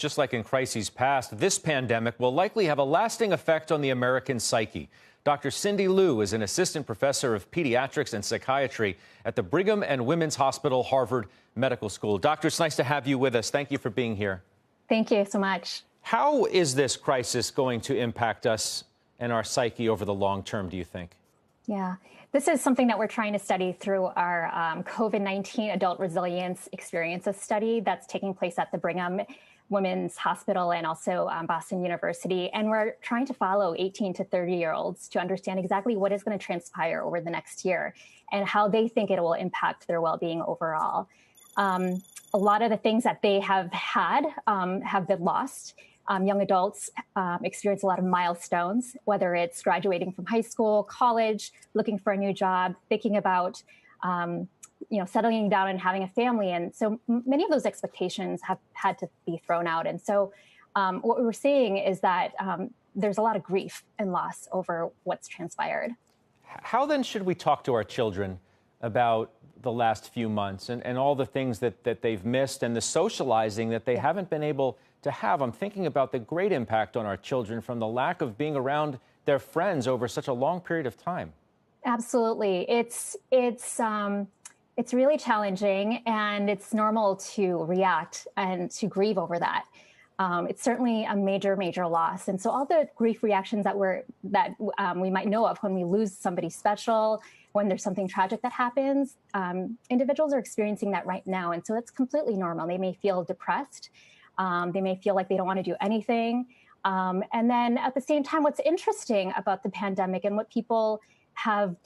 just like in crises past, this pandemic will likely have a lasting effect on the American psyche. Dr. Cindy Liu is an assistant professor of pediatrics and psychiatry at the Brigham and Women's Hospital, Harvard Medical School. Doctor, it's nice to have you with us. Thank you for being here. Thank you so much. How is this crisis going to impact us and our psyche over the long term, do you think? Yeah, this is something that we're trying to study through our COVID-19 adult resilience experiences study that's taking place at the Brigham Women's Hospital and also Boston University. And we're trying to follow 18 to 30-year-olds to understand exactly what is going to transpire over the next year and how they think it will impact their well-being overall. A lot of the things that they have had have been lost. Young adults experience a lot of milestones, whether it's graduating from high school, college, looking for a new job, thinking about settling down and having a family. And so many of those expectations have had to be thrown out. And so what we're seeing is that there's a lot of grief and loss over what's transpired. How then should we talk to our children about the last few months and all the things that they've missed and the socializing that they haven't been able to have? I'm thinking about the great impact on our children from the lack of being around their friends over such a long period of time. Absolutely. It's really challenging, and it's normal to react and to grieve over that. It's certainly a major, major loss. And so all the grief reactions that we might know of when we lose somebody special, when there's something tragic that happens, individuals are experiencing that right now. And so it's completely normal. They may feel depressed. They may feel like they don't want to do anything. And then at the same time, what's interesting about the pandemic and what people have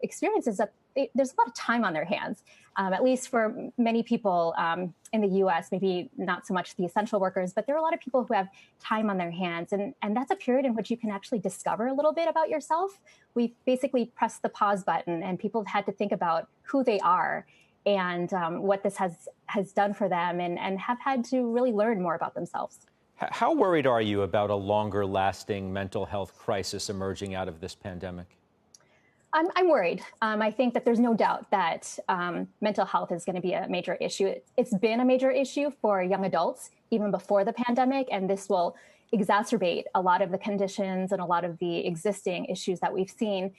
experienced is that there's a lot of time on their hands, at least for many people in the U.S., maybe not so much the essential workers, but there are a lot of people who have time on their hands. And that's a period in which you can actually discover a little bit about yourself. We've basically pressed the pause button, and people have had to think about who they are and what this has done for them, and have had to really learn more about themselves. How worried are you about a longer lasting mental health crisis emerging out of this pandemic? I'm worried. I think that there's no doubt that mental health is going to be a major issue. It's been a major issue for young adults even before the pandemic, and this will exacerbate a lot of the conditions and a lot of the existing issues that we've seen.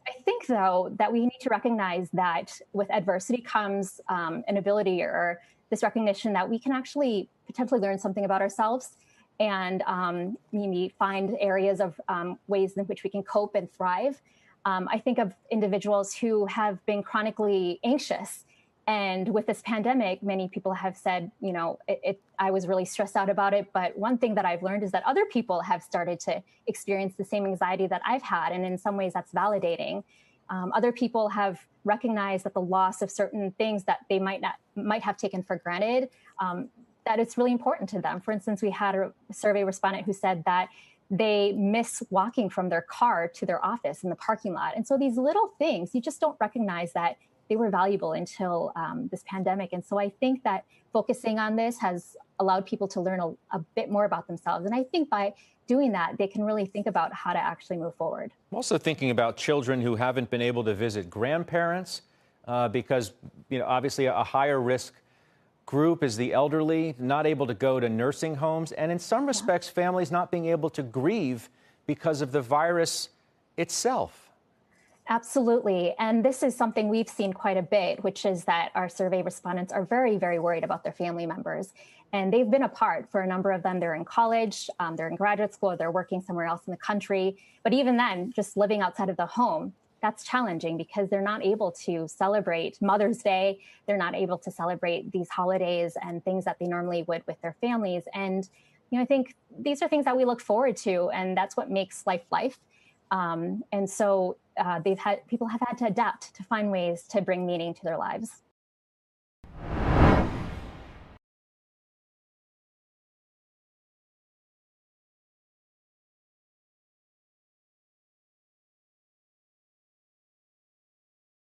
I think, though, that we need to recognize that with adversity comes an ability or this recognition that we can actually potentially learn something about ourselves and maybe find areas of ways in which we can cope and thrive. I think of individuals who have been chronically anxious. And with this pandemic, many people have said, I was really stressed out about it. But one thing that I've learned is that other people have started to experience the same anxiety that I've had. And in some ways, that's validating. Other people have recognized that the loss of certain things that they might have taken for granted, that it's really important to them. For instance, we had a survey respondent who said that they miss walking from their car to their office in the parking lot. And so these little things, you just don't recognize that they were valuable until this pandemic. And so I think that focusing on this has allowed people to learn a bit more about themselves. And I think by doing that, they can really think about how to actually move forward. I'm also thinking about children who haven't been able to visit grandparents because, obviously a higher risk group is the elderly, not able to go to nursing homes, and in some respects, families not being able to grieve because of the virus itself. Absolutely. And this is something we've seen quite a bit, which is that our survey respondents are very, very worried about their family members. And they've been apart for a number of them. They're in college, they're in graduate school, they're working somewhere else in the country. But even then, just living outside of the home, that's challenging because they're not able to celebrate Mother's Day. They're not able to celebrate these holidays and things that they normally would with their families. And, I think these are things that we look forward to, and that's what makes life life. And so people have had to adapt to find ways to bring meaning to their lives.